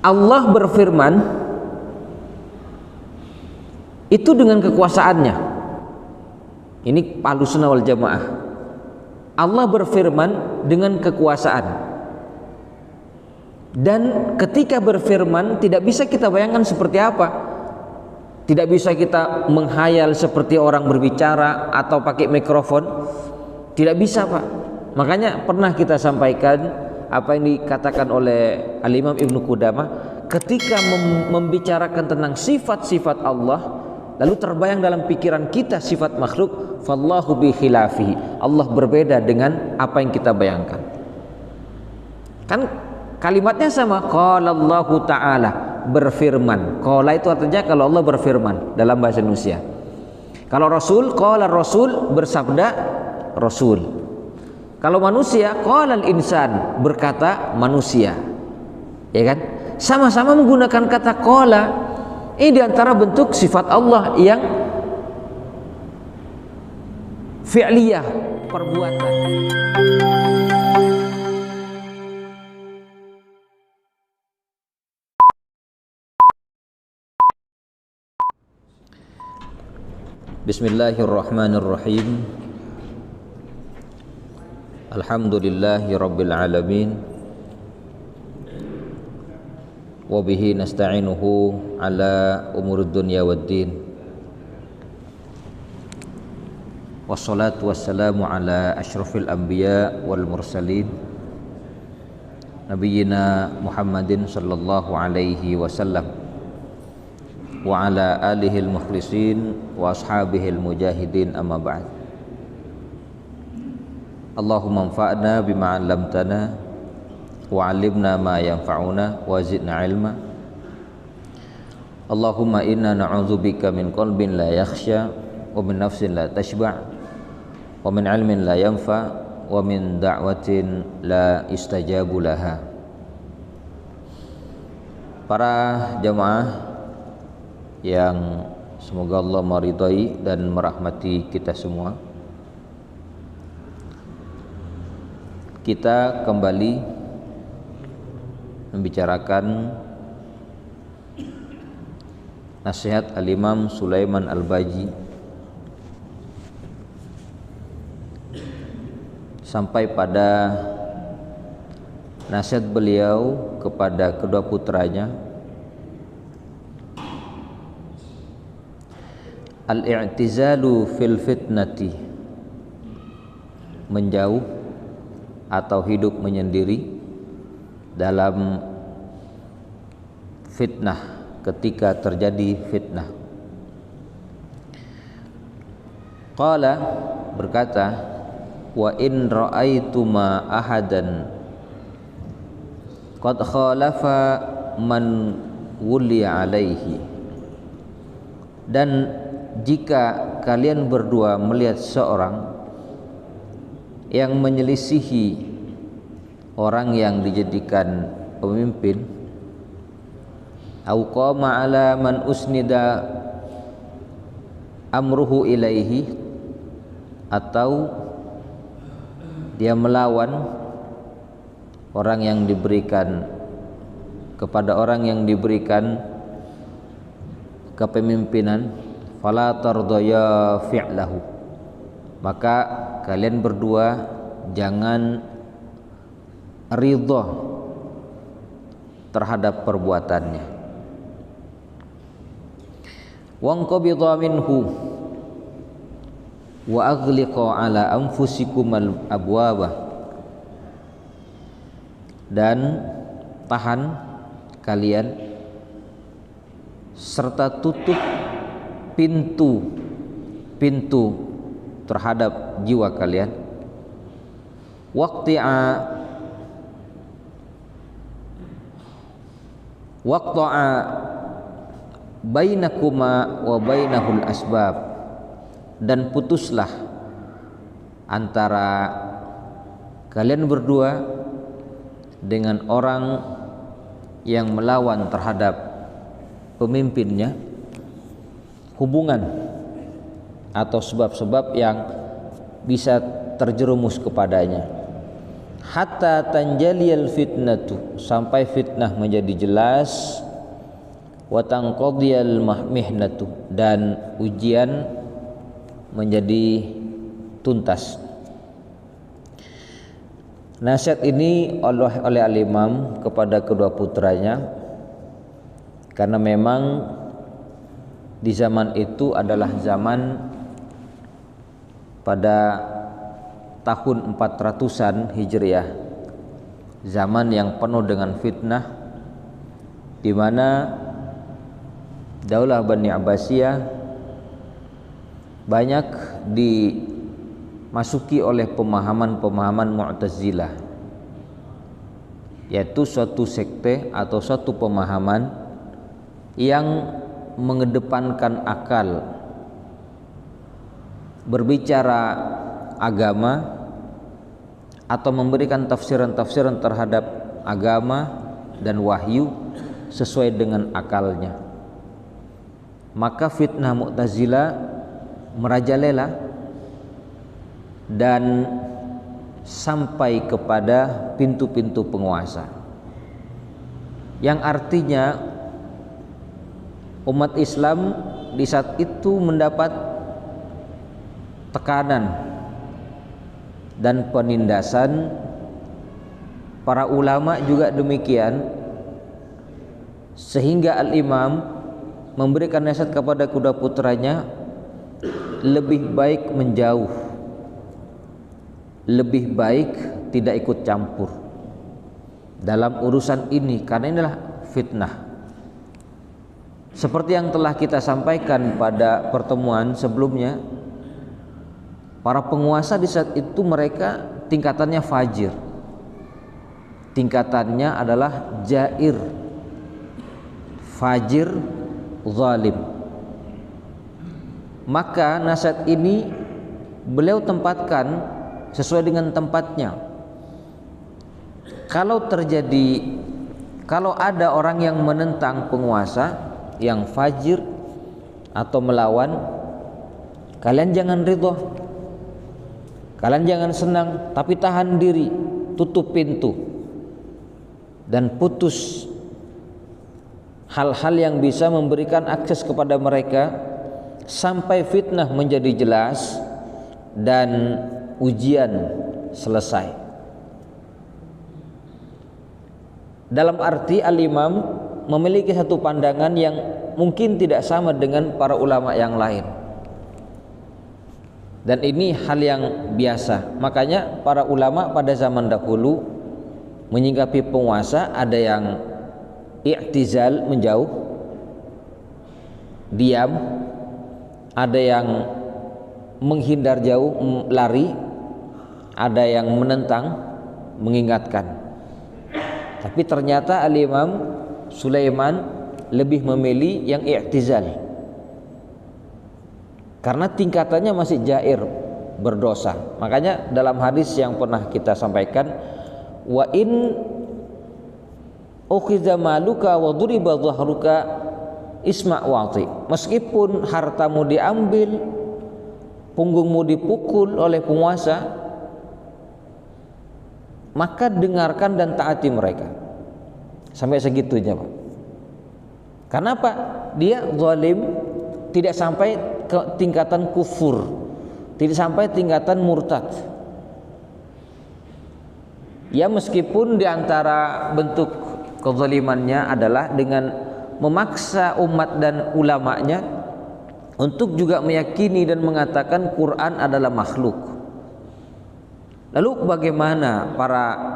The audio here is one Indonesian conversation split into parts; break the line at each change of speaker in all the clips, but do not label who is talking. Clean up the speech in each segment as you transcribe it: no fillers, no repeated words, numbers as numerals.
Allah berfirman itu dengan kekuasaannya. Ini Ahlussunnah wal Jamaah. Allah berfirman dengan kekuasaan. Dan ketika berfirman tidak bisa kita bayangkan seperti apa. Tidak bisa kita menghayal seperti orang berbicara atau pakai mikrofon. Tidak bisa, Pak. Makanya pernah kita sampaikan apa yang dikatakan oleh Al-Imam Ibnu Qudamah ketika membicarakan tentang sifat-sifat Allah, lalu terbayang dalam pikiran kita sifat makhluk, fallahu bi khilafihi. Allah berbeda dengan apa yang kita bayangkan. Kan kalimatnya sama, qala Allahu ta'ala, berfirman. Qala itu artinya kalau Allah berfirman dalam bahasa Indonesia. Kalau Rasul, qala Rasul, bersabda Rasul. Kalau manusia, qala al-insan, berkata manusia. Ya kan? Sama-sama menggunakan kata qala. Ini diantara bentuk sifat Allah yang fi'liyah, perbuatan. Bismillahirrahmanirrahim. Alhamdulillahi rabbil alamin. Wa bihi nasta'inuhu ala umurid dunya waddin. Wassalatu wassalamu ala asyrafil anbiya wal mursalin nabiyyina Muhammadin sallallahu alaihi wasallam wa ala alihil mukhlisin wa ashabihil mujahidin, amma ba'd. Allahumma anfa'na bima 'allamtana wa 'allimna ma yanfa'una wa zidna 'ilma. Allahumma inna na'udzubika min qalbin la yakhsha wa min nafsin la tashba' wa min 'ilmin la yanfa' wa min da'watin la istajabu laha. Para jamaah yang semoga Allah meridai dan merahmati kita semua, kita kembali membicarakan nasihat Al-Imam Sulaiman Al-Baji sampai pada nasihat beliau kepada kedua putranya, al-i'tizalu fil fitnati, menjauh atau hidup menyendiri dalam fitnah, ketika terjadi fitnah. Qala, berkata, wa in ra'aituma ahadan qad khalafa man wuliya alaihi, dan jika kalian berdua melihat seorang yang menyelisihi orang yang dijadikan pemimpin, au qama ala man usnida amruhu ilaihi, atau dia melawan orang yang diberikan kepada orang yang diberikan kepemimpinan, fala tardaya fi'lahu, maka kalian berdua jangan ridha terhadap perbuatannya. Wanqabidha minhu wa aghliqa ala anfusikum al-abwaba, dan tahan kalian serta tutup pintu terhadap jiwa kalian. Waqta'a bainakuma wa bainahul asbab, dan putuslah antara kalian berdua dengan orang yang melawan terhadap pemimpinnya, hubungan atau sebab-sebab yang bisa terjerumus kepadanya. hatta tanjaliyal fitnatu, sampai fitnah menjadi jelas, wa tanqadiyal mihnatu, dan ujian menjadi tuntas. Nasihat ini oleh al-Imam kepada kedua putranya, karena memang di zaman itu adalah zaman pada tahun 400-an Hijriah, zaman yang penuh dengan fitnah, di mana Daulah Bani Abbasiyah banyak dimasuki oleh pemahaman-pemahaman Mu'tazilah, yaitu suatu sekte atau suatu pemahaman yang mengedepankan akal, berbicara agama atau memberikan tafsiran-tafsiran terhadap agama dan wahyu sesuai dengan akalnya. Maka fitnah Mu'tazilah merajalela dan sampai kepada pintu-pintu penguasa, yang artinya umat Islam di saat itu mendapat tekanan dan penindasan. Para ulama juga demikian, sehingga al-Imam memberikan nasihat kepada kedua putranya, lebih baik menjauh, lebih baik tidak ikut campur dalam urusan ini, karena inilah fitnah. Seperti yang telah kita sampaikan pada pertemuan sebelumnya, para penguasa di saat itu mereka tingkatannya fajir, tingkatannya adalah jair, fajir, zalim. Maka nasihat ini beliau tempatkan sesuai dengan tempatnya. Kalau ada orang yang menentang penguasa yang fajir atau melawan, kalian jangan ridho, kalian jangan senang, tapi tahan diri, tutup pintu dan putus hal-hal yang bisa memberikan akses kepada mereka sampai fitnah menjadi jelas dan ujian selesai. Dalam arti al-Imam memiliki satu pandangan yang mungkin tidak sama dengan para ulama yang lain, dan ini hal yang biasa. Makanya para ulama pada zaman dahulu menyikapi penguasa, ada yang i'tizal, menjauh, diam, ada yang menghindar jauh, lari, ada yang menentang, mengingatkan. Tapi ternyata al-Imam Sulaiman lebih memilih yang i'tizal, karena tingkatannya masih jair, berdosa. Makanya dalam hadis yang pernah kita sampaikan, wa in ukhiza maluka wa duriba dhahruka isma' wa'ti, meskipun hartamu diambil, punggungmu dipukul oleh penguasa, maka dengarkan dan taati mereka. Sampai segitunya, Pak. Kenapa? Dia zalim, tidak sampai ke tingkatan kufur, tidak sampai tingkatan murtad. Ya, meskipun diantara bentuk kezalimannya adalah dengan memaksa umat dan ulamanya untuk juga meyakini dan mengatakan Quran adalah makhluk. Lalu bagaimana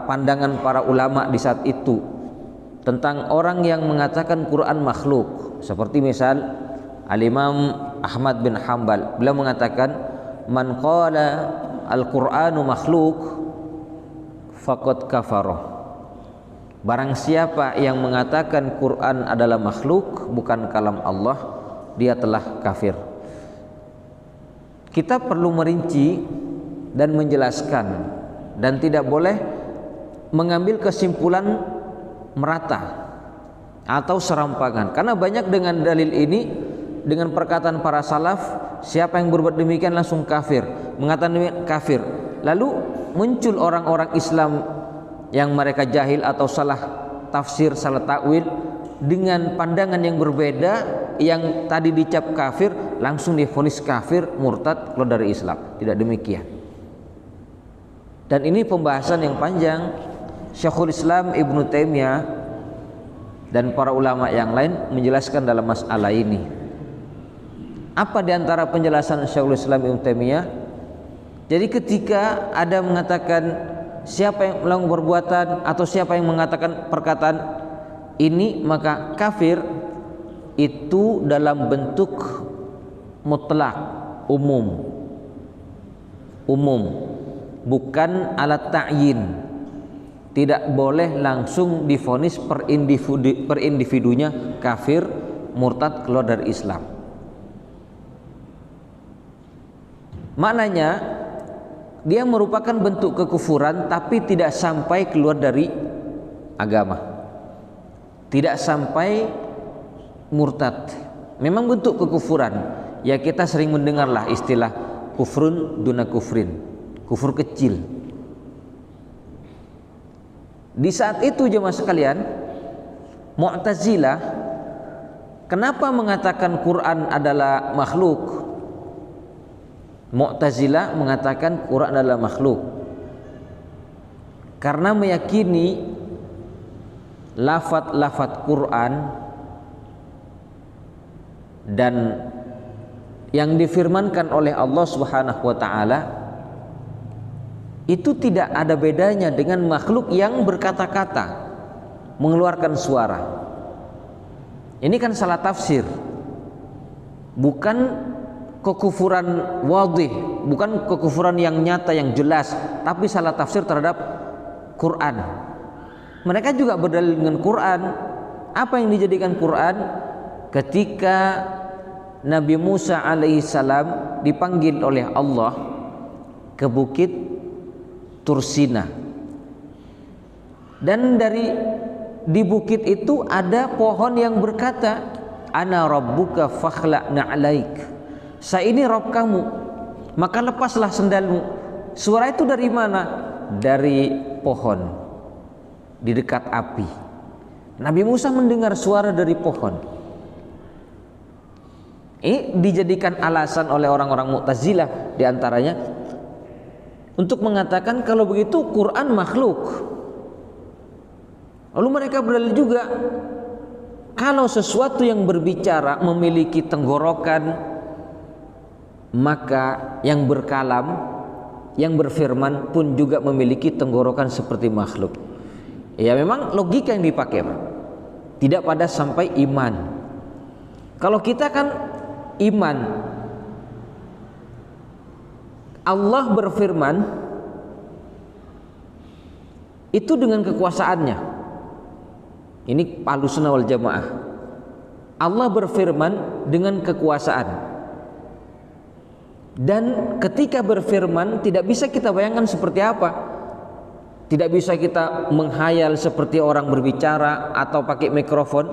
pandangan para ulama di saat itu tentang orang yang mengatakan Quran makhluk? Seperti misal Al-Imam Ahmad bin Hanbal, beliau mengatakan, man qala al-Qur'anu makhluk faqad kafara. Barang siapa yang mengatakan Quran adalah makhluk, bukan kalam Allah, dia telah kafir. Kita perlu merinci dan menjelaskan, dan tidak boleh mengambil kesimpulan merata atau serampangan, karena banyak dengan dalil ini, dengan perkataan para salaf, siapa yang berbuat demikian langsung kafir, mengatakan demikian kafir. Lalu muncul orang-orang Islam yang mereka jahil atau salah tafsir, salah takwil, dengan pandangan yang berbeda, yang tadi dicap kafir langsung divonis kafir, murtad, keluar dari Islam. Tidak demikian. Dan ini pembahasan yang panjang. Syekhul Islam Ibnu Taimiyah dan para ulama yang lain menjelaskan dalam masalah ini. Apa diantara penjelasan Syekhul Islam Ibnu Taimiyah? Jadi ketika ada mengatakan siapa yang melakukan perbuatan atau siapa yang mengatakan perkataan ini, maka kafir itu dalam bentuk mutlak, umum, bukan alat ta'yin. Tidak boleh langsung divonis per individunya kafir, murtad, keluar dari Islam. Maknanya dia merupakan bentuk kekufuran tapi tidak sampai keluar dari agama, tidak sampai murtad. Memang bentuk kekufuran. Ya, kita sering mendengarlah istilah kufrun duna kufrin, kufur kecil. Di saat itu jemaah sekalian, Mu'tazilah kenapa mengatakan Quran adalah makhluk? Mu'tazilah mengatakan Quran adalah makhluk karena meyakini lafaz-lafaz Quran dan yang difirmankan oleh Allah Subhanahu wa taala itu tidak ada bedanya dengan makhluk yang berkata-kata, mengeluarkan suara. Ini kan salah tafsir, bukan kekufuran wadih, bukan kekufuran yang nyata yang jelas, tapi salah tafsir terhadap Quran. Mereka juga berdalil dengan Quran. Apa yang dijadikan Quran? Ketika Nabi Musa alaihissalam dipanggil oleh Allah ke bukit Tursina, dan di bukit itu ada pohon yang berkata, ana rabbuka fakhla'na 'alaik. Saya ini Rabb kamu, maka lepaslah sendalmu. Suara itu dari mana? Dari pohon di dekat api. Nabi Musa mendengar suara dari pohon. Ini dijadikan alasan oleh orang-orang Mu'tazilah diantaranya untuk mengatakan kalau begitu Quran makhluk. Lalu mereka berdalil juga kalau sesuatu yang berbicara memiliki tenggorokan, maka yang berkalam, yang berfirman pun juga memiliki tenggorokan seperti makhluk. Ya, memang logika yang dipakai, tidak pada sampai iman. Kalau kita kan iman, Allah berfirman itu dengan kekuasaannya. Ini Ahlussunnah wal Jamaah. Allah berfirman dengan kekuasaan. Dan ketika berfirman tidak bisa kita bayangkan seperti apa. Tidak bisa kita menghayal seperti orang berbicara atau pakai mikrofon.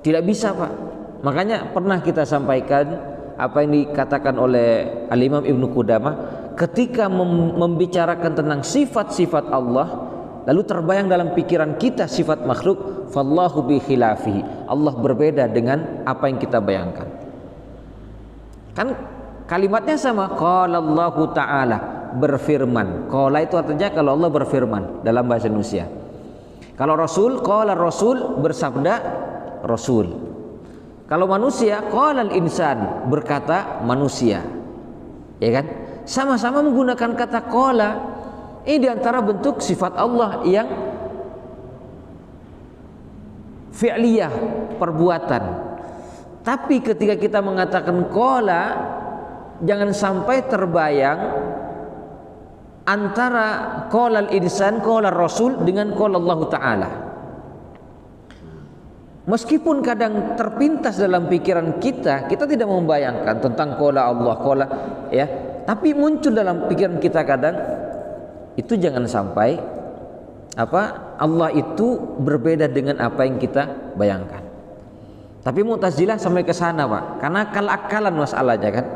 Tidak bisa, Pak. Makanya pernah kita sampaikan apa yang dikatakan oleh Al-Imam Ibnu Qudamah ketika membicarakan tentang sifat-sifat Allah, lalu terbayang dalam pikiran kita sifat makhluk, fallahu bi khilafihi. Allah berbeda dengan apa yang kita bayangkan. Kan kalimatnya sama, qala Allahu ta'ala, berfirman. Qala itu artinya kalau Allah berfirman dalam bahasa Indonesia. Kalau Rasul, qala Rasul, bersabda Rasul. Kalau manusia, qalal insan, berkata manusia. Ya kan? Sama-sama menggunakan kata qala. Ini diantara bentuk sifat Allah yang fi'liyah, perbuatan. Tapi ketika kita mengatakan qala, jangan sampai terbayang antara qalal insan, qala Rasul dengan qala Allah Ta'ala. Meskipun kadang terpintas dalam pikiran kita, kita tidak membayangkan tentang qala Allah, qala, ya, tapi muncul dalam pikiran kita kadang. Itu jangan sampai Allah itu berbeda dengan apa yang kita bayangkan. Tapi Mu'tazilah sampai ke sana, Pak, karena akal-akalan masalahnya kan.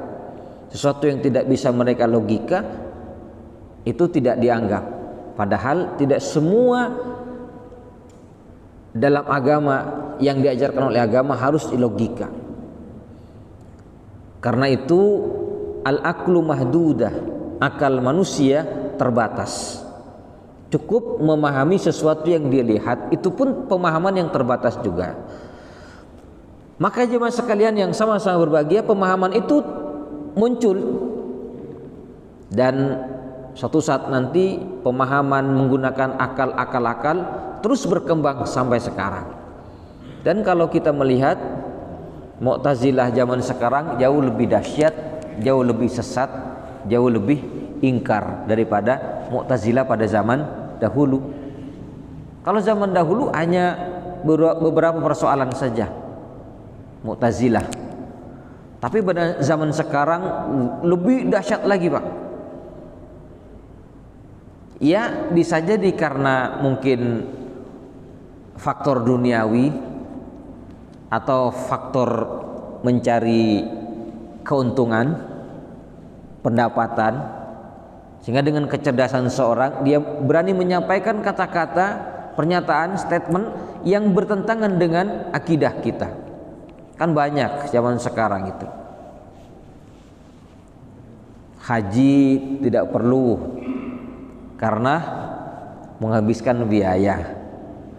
Sesuatu yang tidak bisa mereka logika itu tidak dianggap. Padahal tidak semua dalam agama yang diajarkan oleh agama harus ilogika. Karena itu al-aqlu mahdudah, akal manusia terbatas. Cukup memahami sesuatu yang dia lihat, itu pun pemahaman yang terbatas juga. Maka jemaah sekalian yang sama-sama berbahagia, pemahaman itu muncul, dan suatu saat nanti pemahaman menggunakan akal terus berkembang sampai sekarang. Dan kalau kita melihat Mu'tazilah zaman sekarang jauh lebih dahsyat, jauh lebih sesat, jauh lebih ingkar daripada Mu'tazilah pada zaman dahulu. Kalau zaman dahulu hanya beberapa persoalan saja Mu'tazilah, tapi pada zaman sekarang lebih dahsyat lagi, Pak. Ya, bisa jadi karena mungkin faktor duniawi atau faktor mencari keuntungan, pendapatan, sehingga dengan kecerdasan seorang dia berani menyampaikan kata-kata, pernyataan, statement yang bertentangan dengan akidah kita. Kan banyak zaman sekarang itu. Haji tidak perlu karena menghabiskan biaya,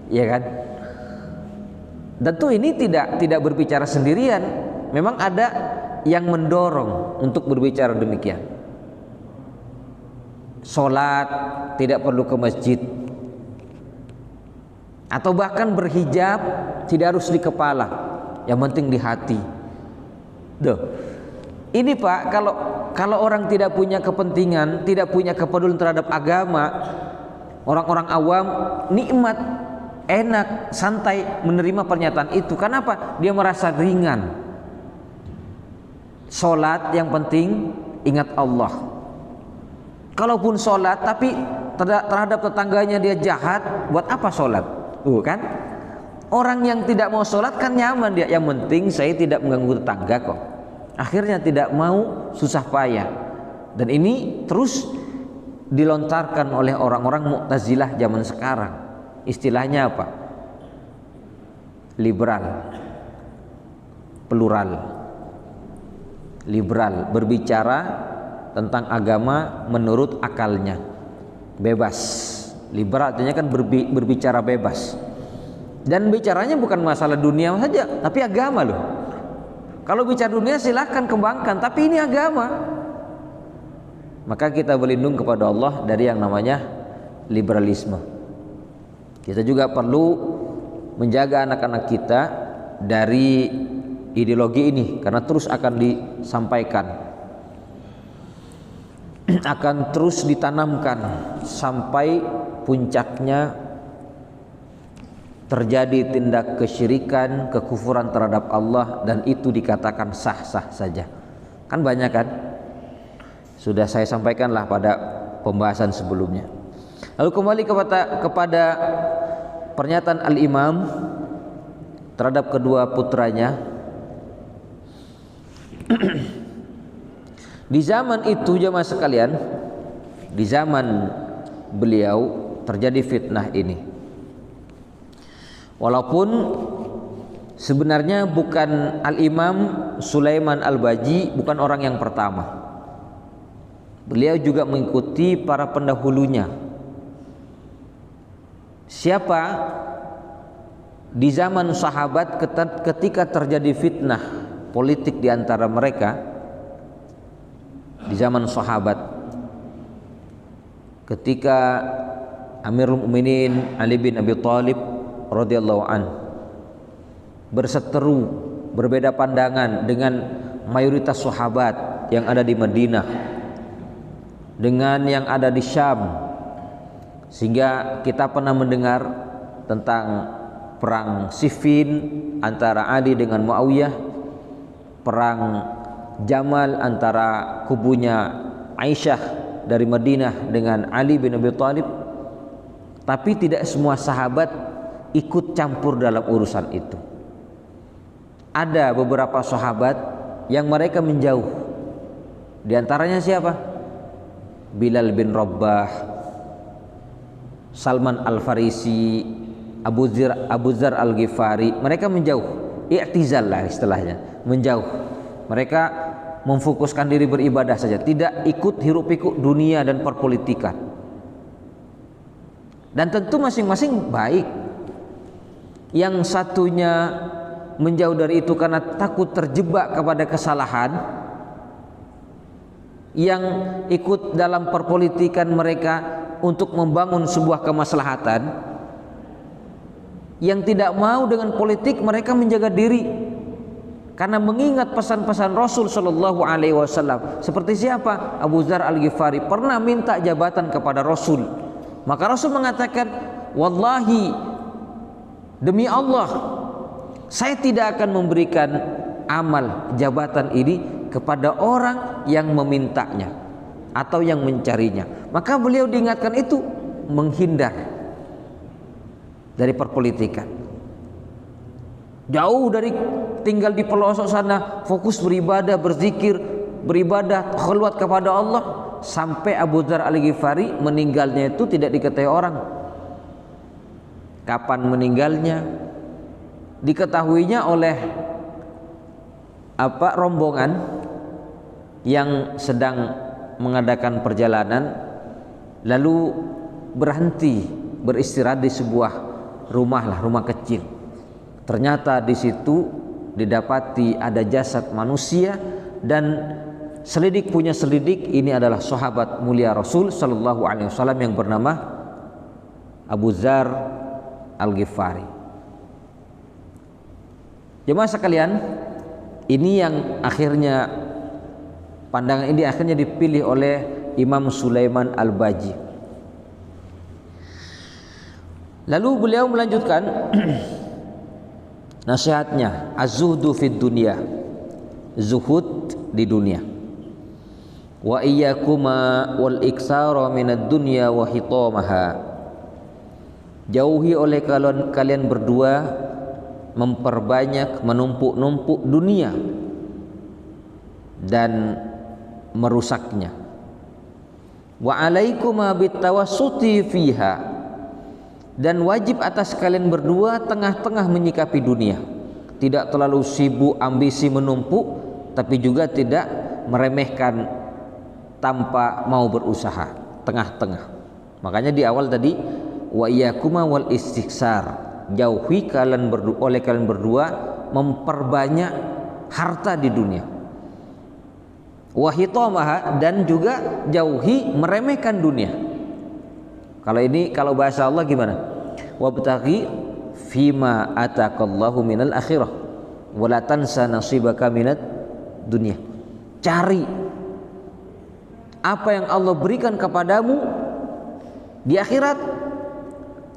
ya kan? Tentu ini tidak berbicara sendirian, memang ada yang mendorong untuk berbicara demikian. Sholat tidak perlu ke masjid, atau bahkan berhijab tidak harus di kepala, yang penting di hati. Ini Pak, kalau orang tidak punya kepentingan, tidak punya kepedulian terhadap agama, orang-orang awam nikmat, enak, santai menerima pernyataan itu. Kenapa? Dia merasa ringan. Sholat yang penting ingat Allah. Kalaupun sholat tapi terhadap tetangganya dia jahat, buat apa sholat? Kan? Orang yang tidak mau sholat kan nyaman dia. Yang penting saya tidak mengganggu tetangga kok. Akhirnya tidak mau susah payah. Dan ini terus dilontarkan oleh orang-orang Mu'tazilah zaman sekarang. Istilahnya apa? Liberal, plural. Liberal, berbicara tentang agama menurut akalnya, bebas. Liberal artinya kan berbicara bebas. Dan bicaranya bukan masalah dunia saja, tapi agama loh. Kalau bicara dunia silahkan kembangkan, tapi ini agama. Maka kita berlindung kepada Allah dari yang namanya liberalisme. Kita juga perlu menjaga anak-anak kita dari ideologi ini, karena terus akan disampaikan, akan terus ditanamkan sampai puncaknya terjadi tindak kesyirikan, kekufuran terhadap Allah, dan itu dikatakan sah-sah saja. Kan banyak kan? Sudah saya sampaikanlah pada pembahasan sebelumnya. Lalu kembali kepada pernyataan Al-Imam terhadap kedua putranya. Di zaman itu jemaah sekalian, di zaman beliau terjadi fitnah ini. Walaupun sebenarnya bukan Al-Imam Sulaiman Al-Baji, bukan orang yang pertama. Beliau juga mengikuti para pendahulunya. Siapa di zaman sahabat ketika terjadi fitnah politik di antara mereka, di zaman sahabat, ketika Amirul Mukminin Ali bin Abi Thalib radhiyallahu an berseteru, berbeda pandangan dengan mayoritas sahabat yang ada di Madinah, dengan yang ada di Syam, sehingga kita pernah mendengar tentang perang Siffin antara Ali dengan Muawiyah, perang Jamal antara kubunya Aisyah dari Madinah dengan Ali bin Abi Thalib. Tapi tidak semua sahabat ikut campur dalam urusan itu. Ada beberapa sahabat yang mereka menjauh. Di antaranya siapa? Bilal bin Rabah, Salman Al-Farisi, Abu Dzar Al-Ghifari, mereka menjauh, i'tizal lah istilahnya, menjauh. Mereka memfokuskan diri beribadah saja, tidak ikut hiruk-pikuk dunia dan perpolitikan. Dan tentu masing-masing baik. Yang satunya menjauh dari itu karena takut terjebak kepada kesalahan. Yang ikut dalam perpolitikan mereka untuk membangun sebuah kemaslahatan. Yang tidak mau dengan politik, mereka menjaga diri karena mengingat pesan-pesan Rasul Shallallahu Alaihi Wasallam. Seperti siapa? Abu Dzar Al-Ghifari pernah minta jabatan kepada Rasul, maka Rasul mengatakan, wallahi, demi Allah, saya tidak akan memberikan amal jabatan ini kepada orang yang memintanya atau yang mencarinya. Maka beliau diingatkan itu menghindar dari perpolitikan, jauh dari tinggal di pelosok sana, fokus beribadah, berzikir, beribadah, khalwat kepada Allah. Sampai Abu Dzar Al-Ghifari meninggalnya itu tidak diketahui orang. Kapan meninggalnya? Diketahuinya oleh rombongan yang sedang mengadakan perjalanan, lalu berhenti beristirahat di sebuah rumah kecil. Ternyata di situ didapati ada jasad manusia, dan selidik punya selidik, ini adalah sahabat mulia Rasul Sallallahu Alaihi Wasallam yang bernama Abu Dzar Al-Ghifari. Jemaah sekalian, ini yang akhirnya, pandangan ini akhirnya dipilih oleh Imam Sulaiman Al-Baji. Lalu beliau melanjutkan nasihatnya, az-zuhdu fid dunya, zuhud di dunia. Wa iyyakuma wal iksara minad dunya wa hitamaha. Jauhi oleh kalian berdua memperbanyak, menumpuk-numpuk dunia dan merusaknya. Wa alaikuma bitawassuti fiha. Dan wajib atas kalian berdua tengah-tengah menyikapi dunia, tidak terlalu sibuk ambisi menumpuk, tapi juga tidak meremehkan tanpa mau berusaha, tengah-tengah. Makanya di awal tadi, wa iyyakuma wal istiksar, jauhi oleh kalian berdua memperbanyak harta di dunia. Wa hitamaha, dan juga jauhi meremehkan dunia. Kalau bahasa Allah gimana? Wabtaghi fima ataqallahu minal akhirah wa la tansa nasibaka minad dunya. Cari apa yang Allah berikan kepadamu di akhirat,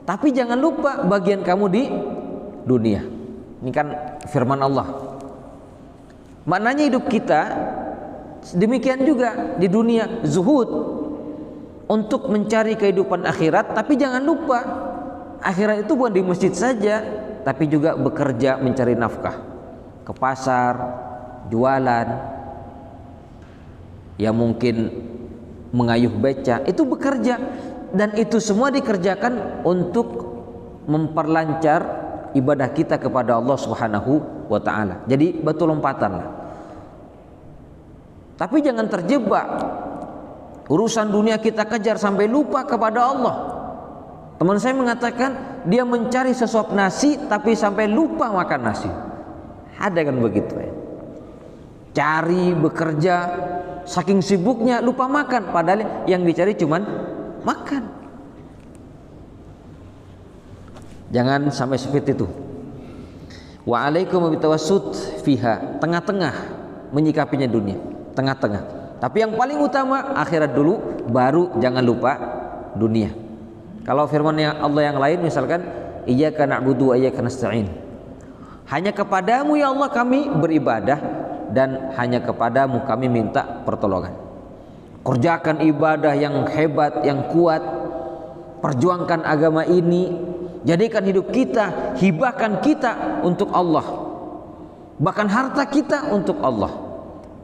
tapi jangan lupa bagian kamu di dunia. Ini kan firman Allah. Maknanya hidup kita demikian juga di dunia, zuhud untuk mencari kehidupan akhirat, tapi jangan lupa akhirat itu bukan di masjid saja, tapi juga bekerja mencari nafkah, ke pasar, jualan, ya mungkin mengayuh beca, itu bekerja, dan itu semua dikerjakan untuk memperlancar ibadah kita kepada Allah Subhanahu wa taala. Jadi batu lompatan lah. Tapi jangan terjebak urusan dunia kita kejar sampai lupa kepada Allah. Teman saya mengatakan dia mencari sesuap nasi tapi sampai lupa makan nasi. Ada kan begitu ya? Cari, bekerja, saking sibuknya lupa makan, padahal yang dicari cuman makan. Jangan sampai seperti itu. Wa alaikum bitawassut fiha, tengah-tengah menyikapinya dunia, tengah-tengah. Tapi yang paling utama akhirat dulu, baru jangan lupa dunia. Kalau firman-Nya Allah yang lain misalkan, iyyaka na'budu wa iyyaka nasta'in. Hanya kepadamu ya Allah kami beribadah, dan hanya kepadamu kami minta pertolongan. Kerjakan ibadah yang hebat, yang kuat, perjuangkan agama ini, jadikan hidup kita, hibahkan kita untuk Allah, bahkan harta kita untuk Allah.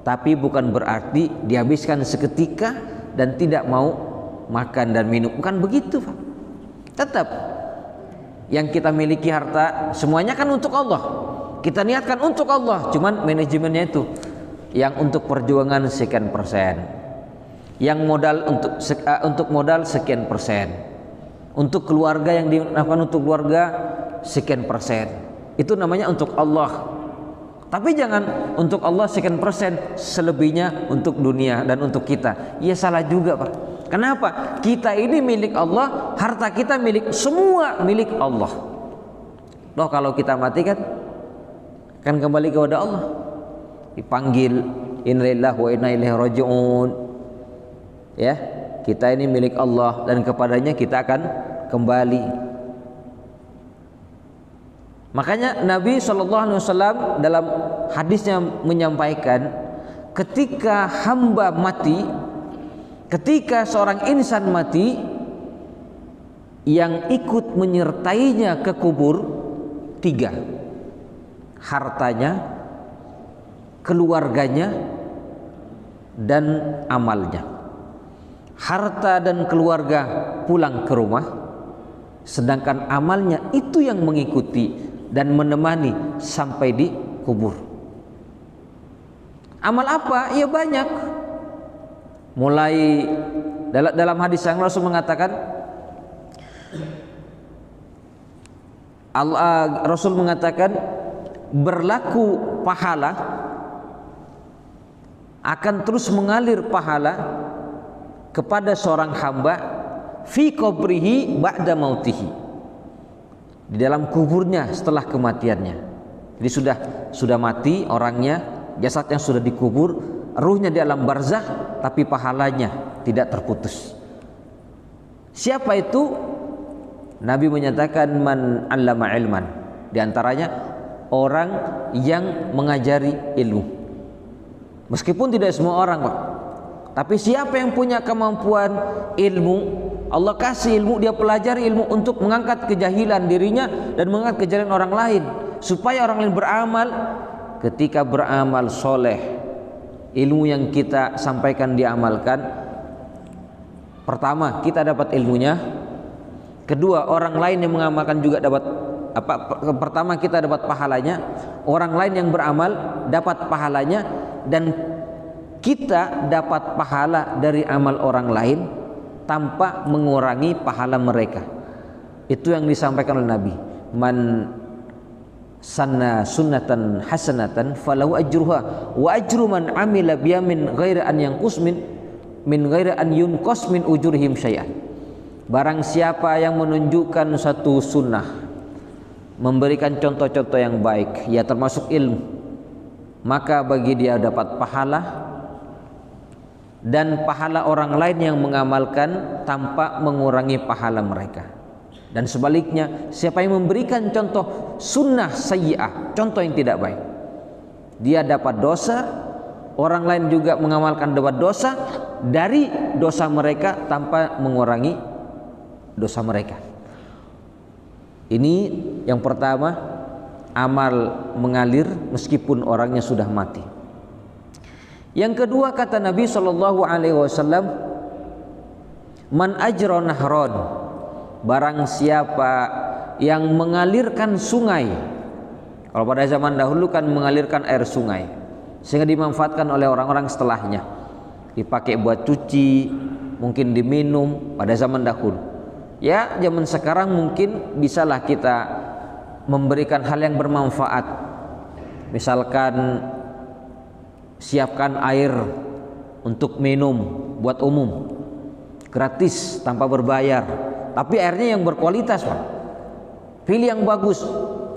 Tapi bukan berarti dihabiskan seketika dan tidak mau makan dan minum, bukan begitu Pak. Tetap yang kita miliki harta semuanya kan untuk Allah. Kita niatkan untuk Allah, cuman manajemennya itu yang untuk perjuangan sekian persen, yang modal untuk modal sekian persen, untuk keluarga yang dilakukan untuk keluarga sekian persen. Itu namanya untuk Allah. Tapi jangan untuk Allah sekian persen, selebihnya untuk dunia dan untuk kita. Ya salah juga, Pak. Kenapa? Kita ini milik Allah, harta kita milik, semua milik Allah. Loh, kalau kita mati kan kembali kepada Allah. Dipanggil inna lillahi wa inna ilaihi raji'un. Ya, kita ini milik Allah dan kepadanya kita akan kembali. Makanya Nabi SAW dalam hadisnya menyampaikan, ketika hamba mati, ketika seorang insan mati, yang ikut menyertainya ke kubur 3: hartanya, keluarganya, dan amalnya. Harta dan keluarga pulang ke rumah, sedangkan amalnya itu yang mengikuti dan menemani sampai di kubur. Amal apa? Ya banyak. Mulai dalam hadis yang Rasul mengatakan, Rasul mengatakan berlaku pahala, akan terus mengalir pahala kepada seorang hamba fi qabrihi ba'da mautihi, di dalam kuburnya setelah kematiannya. Jadi sudah mati orangnya, jasadnya sudah dikubur, ruhnya di alam barzakh, tapi pahalanya tidak terputus. Siapa itu? Nabi menyatakan man 'allama ilman, di antaranya orang yang mengajari ilmu. Meskipun tidak semua orang, Pak, tapi siapa yang punya kemampuan ilmu, Allah kasih ilmu, dia pelajari ilmu untuk mengangkat kejahilan dirinya dan mengangkat kejahilan orang lain, supaya orang lain beramal. Ketika beramal soleh, ilmu yang kita sampaikan diamalkan, pertama kita dapat ilmunya, kedua orang lain yang mengamalkan juga dapat pertama kita dapat pahalanya, orang lain yang beramal dapat pahalanya, dan kita dapat pahala dari amal orang lain tanpa mengurangi pahala mereka. Itu yang disampaikan oleh Nabi. Man sanna sunnatan hasanatan falahu ajruha wa ajru man amila biha min ghairi an yanqus min ghairi an yunqas min ujurihim syai'an. Barang siapa yang menunjukkan satu sunnah, memberikan contoh-contoh yang baik, ya termasuk ilmu, maka bagi dia dapat pahala dan pahala orang lain yang mengamalkan tanpa mengurangi pahala mereka. Dan sebaliknya, siapa yang memberikan contoh sunnah sayyi'ah, contoh yang tidak baik, dia dapat dosa, orang lain juga mengamalkan dapat dosa dari dosa mereka tanpa mengurangi dosa mereka. Ini yang pertama, amal mengalir meskipun orangnya sudah mati. Yang kedua, kata Nabi SAW, man ajra nahron, barang siapa yang mengalirkan sungai. Kalau pada zaman dahulu kan mengalirkan air sungai sehingga dimanfaatkan oleh orang-orang setelahnya, dipakai buat cuci, mungkin diminum pada zaman dahulu. Ya, zaman sekarang mungkin bisalah kita memberikan hal yang bermanfaat. Misalkan siapkan air untuk minum buat umum, gratis tanpa berbayar, tapi airnya yang berkualitas, Pak. Pilih yang bagus,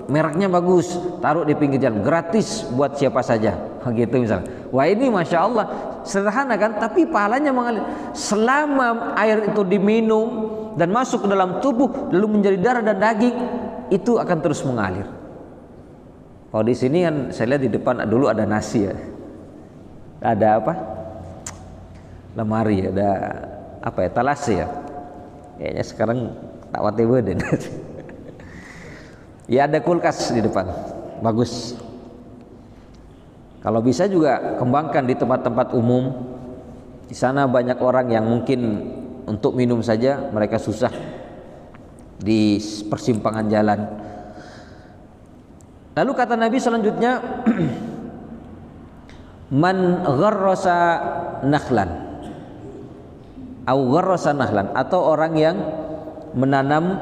mereknya bagus, taruh di pinggir jalan, gratis buat siapa saja, gitu misalnya. Wah, ini masya Allah sederhana kan, tapi pahalanya mengalir. Selama air itu diminum dan masuk ke dalam tubuh lalu menjadi darah dan daging, itu akan terus mengalir. Kalau di sini kan saya lihat di depan dulu ada nasi ya, ada apa, lemari, ada apa ya, talase ya, kayaknya sekarang tak wate badan. Ya, ada kulkas di depan, bagus. Kalau bisa juga kembangkan di tempat-tempat umum. Di sana banyak orang yang mungkin untuk minum saja mereka susah. di persimpangan jalan. Lalu kata Nabi selanjutnya, man gharrasa nakhlan au gharrasa nahlan, atau orang yang menanam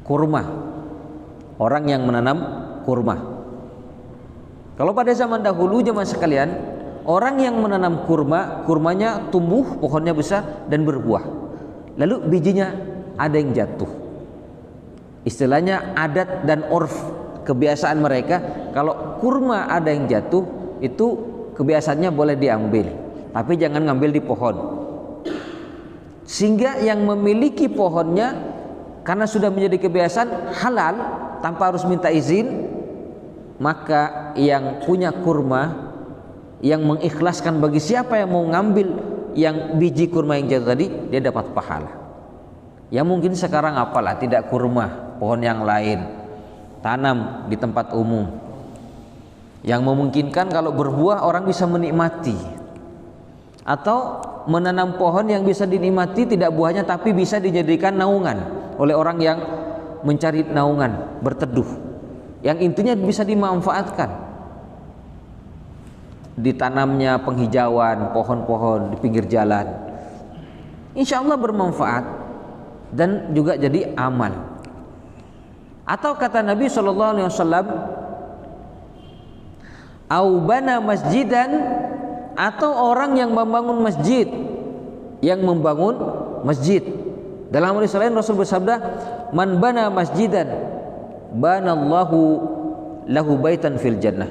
kurma. Orang yang menanam kurma. Kalau pada zaman dahulu jemaah sekalian, orang yang menanam kurma, kurmanya tumbuh, pohonnya besar dan berbuah. Lalu bijinya ada yang jatuh. Istilahnya adat dan urf, kebiasaan mereka, kalau kurma ada yang jatuh, itu kebiasaannya boleh diambil, tapi jangan ngambil di pohon. Sehingga yang memiliki pohonnya, karena sudah menjadi kebiasaan halal tanpa harus minta izin, maka yang punya kurma, yang mengikhlaskan bagi siapa yang mau ngambil yang biji kurma yang jatuh tadi, dia dapat pahala. Ya mungkin sekarang apalah, tidak kurma, pohon yang lain, tanam di tempat umum, yang memungkinkan kalau berbuah orang bisa menikmati. Atau menanam pohon yang bisa dinikmati tidak buahnya, tapi bisa dijadikan naungan oleh orang yang mencari naungan, berteduh, yang intinya bisa dimanfaatkan. Ditanamnya penghijauan, pohon-pohon di pinggir jalan, insya Allah bermanfaat dan juga jadi amal. Atau kata Nabi SAW, au bana masjidan, atau orang yang membangun masjid, yang membangun masjid. Dalam hadis lain Rasul bersabda, man bana masjidan banallahu lahu baitan fil jannah.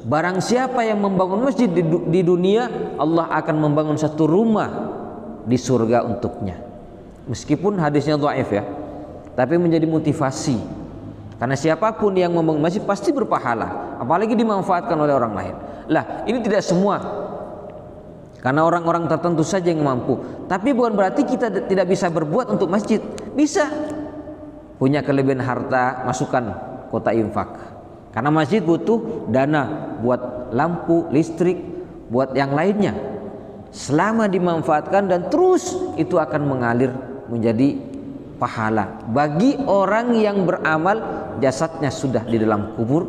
Barang siapa yang membangun masjid di dunia, Allah akan membangun satu rumah di surga untuknya. Meskipun hadisnya dhaif ya, tapi menjadi motivasi. Karena siapapun yang membangun masjid pasti berpahala, apalagi dimanfaatkan oleh orang lain. Lah, ini tidak semua, karena orang-orang tertentu saja yang mampu. Tapi bukan berarti kita tidak bisa berbuat untuk masjid. Bisa. Punya kelebihan harta, masukkan kota infak. Karena masjid butuh dana buat lampu, listrik, buat yang lainnya. Selama dimanfaatkan dan terus, itu akan mengalir menjadi pahala. Bagi orang yang beramal, jasadnya sudah di dalam kubur,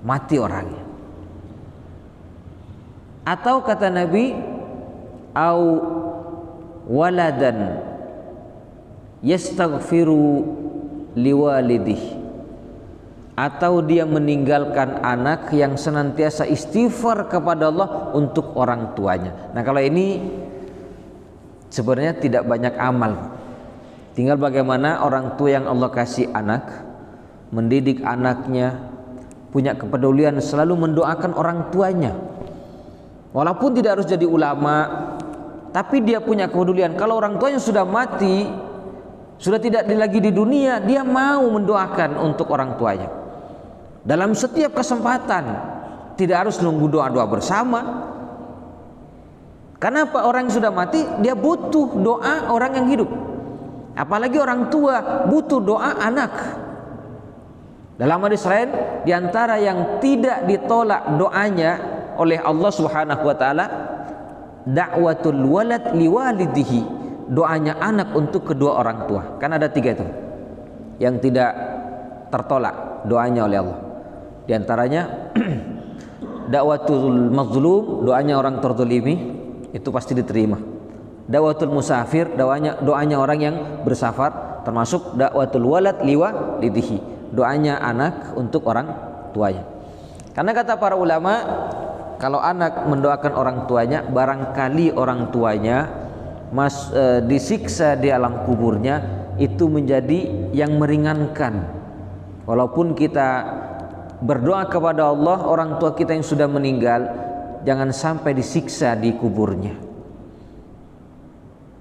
mati orangnya. Atau kata Nabi, au waladan yastaghfiru liwalidih, atau dia meninggalkan anak yang senantiasa istighfar kepada Allah untuk orang tuanya. Nah, kalau ini sebenarnya tidak banyak amal, tinggal bagaimana orang tua yang Allah kasih anak, mendidik anaknya, punya kepedulian, selalu mendoakan orang tuanya. Walaupun tidak harus jadi ulama, tapi dia punya kepedulian. Kalau orang tuanya sudah mati, sudah tidak lagi di dunia, dia mau mendoakan untuk orang tuanya. Dalam setiap kesempatan, tidak harus nunggu doa-doa bersama. Kenapa? Orang yang sudah mati, dia butuh doa orang yang hidup. Apalagi orang tua butuh doa anak. Dalam hadis lain, diantara yang tidak ditolak doanya oleh Allah Subhanahu wa taala, da'watul walad liwalidihi, doanya anak untuk kedua orang tua. Kan ada 3 itu yang tidak tertolak doanya oleh Allah. Di antaranya da'watul mazlum, doanya orang terzalimi, itu pasti diterima. Da'watul musafir, doanya orang yang bersafar, termasuk da'watul walad liwalidihi, doanya anak untuk orang tuanya. Karena kata para ulama, kalau anak mendoakan orang tuanya, barangkali orang tuanya disiksa di alam kuburnya, itu menjadi yang meringankan. Walaupun kita berdoa kepada Allah, orang tua kita yang sudah meninggal jangan sampai disiksa di kuburnya.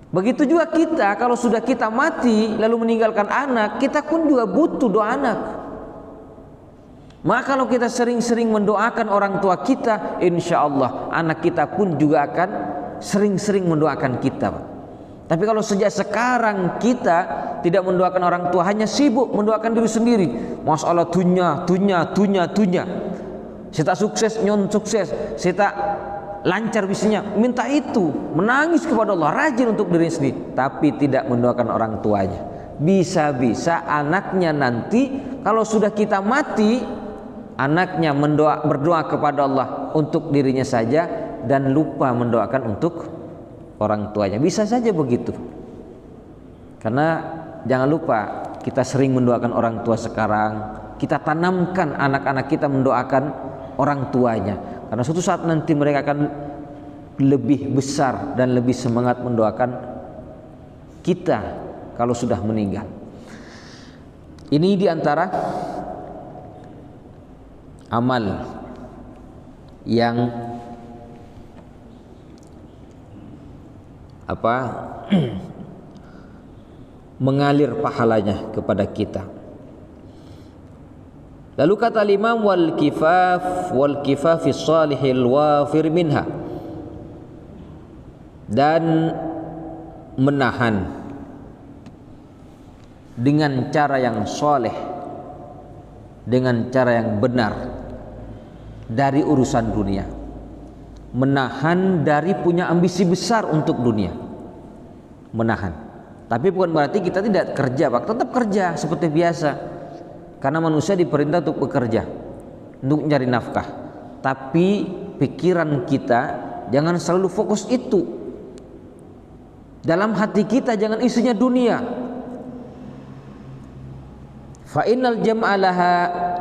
Begitu juga kita, kalau sudah kita mati lalu meninggalkan anak, kita pun juga butuh doa anak. Maka kalau kita sering-sering mendoakan orang tua kita, insya Allah anak kita pun juga akan sering-sering mendoakan kita. Tapi kalau sejak sekarang kita tidak mendoakan orang tua, hanya sibuk mendoakan diri sendiri, masalah dunia, saya tak sukses, nyon sukses, saya tak lancar bisnisnya, minta itu, menangis kepada Allah, rajin untuk diri sendiri, tapi tidak mendoakan orang tuanya. Bisa-bisa anaknya nanti kalau sudah kita mati, anaknya berdoa kepada Allah untuk dirinya saja dan lupa mendoakan untuk orang tuanya. Bisa saja begitu. Karena jangan lupa, kita sering mendoakan orang tua sekarang, kita tanamkan anak-anak kita mendoakan orang tuanya. Karena suatu saat nanti mereka akan lebih besar dan lebih semangat mendoakan kita kalau sudah meninggal. Ini diantara amal yang mengalir pahalanya kepada kita. Lalu kata Imam wal kifafis salihil wafir minha, dan menahan dengan cara yang soleh, dengan cara yang benar dari urusan dunia, menahan dari punya ambisi besar untuk dunia, menahan. Tapi bukan berarti kita tidak kerja, Pak. Tetap kerja seperti biasa, karena manusia diperintah untuk bekerja, untuk mencari nafkah. Tapi pikiran kita jangan selalu fokus itu. Dalam hati kita jangan isinya dunia. Fa innal jam'alaha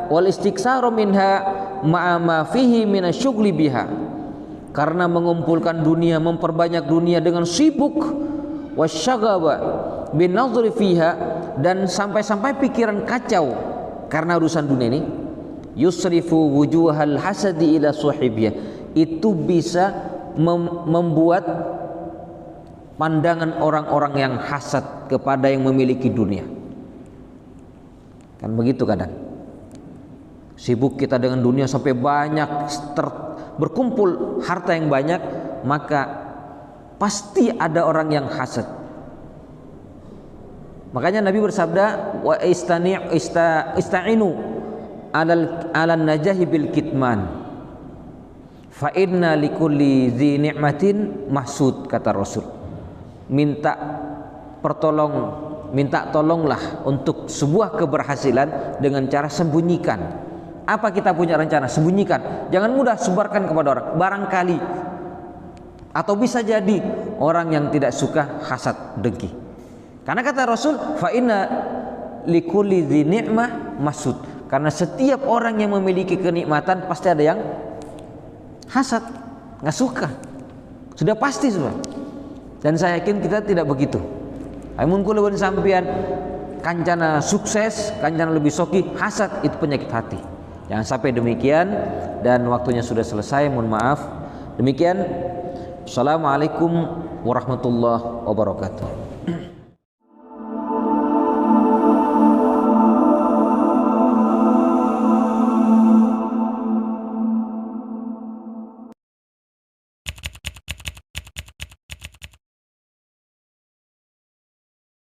wal istiksaru minha ma'a ma fihi minasyughli biha. Karena mengumpulkan dunia, memperbanyak dunia dengan sibuk wasyagaba bin nadhri fiha, dan sampai-sampai pikiran kacau karena urusan dunia ini, yusrifu wujuhal hasadi ila suhibiyah, itu bisa membuat pandangan orang-orang yang hasad kepada yang memiliki dunia. Kan begitu kadang. Sibuk kita dengan dunia sampai banyak berkumpul harta yang banyak, maka pasti ada orang yang hasad. Makanya Nabi bersabda, wa ista'inu alal najahi bil kitman, fa inna likulli dzi ni'matin mahsud, kata Rasul. Minta tolonglah untuk sebuah keberhasilan dengan cara sembunyikan. Apa kita punya rencana? Sembunyikan. Jangan mudah sebarkan kepada orang. Barangkali atau bisa jadi orang yang tidak suka hasad, dengki. Karena kata Rasul, fa inna likulli dzi ni'mah masud. Karena setiap orang yang memiliki kenikmatan pasti ada yang hasad, nggak suka. Sudah pasti sudah. Dan saya yakin kita tidak begitu. Amun kula pun sampean kancana sukses, kancana lebih soki, hasad itu penyakit hati. Jangan sampai demikian. Dan waktunya sudah selesai, mohon maaf. Demikian. Assalamualaikum warahmatullahi wabarakatuh.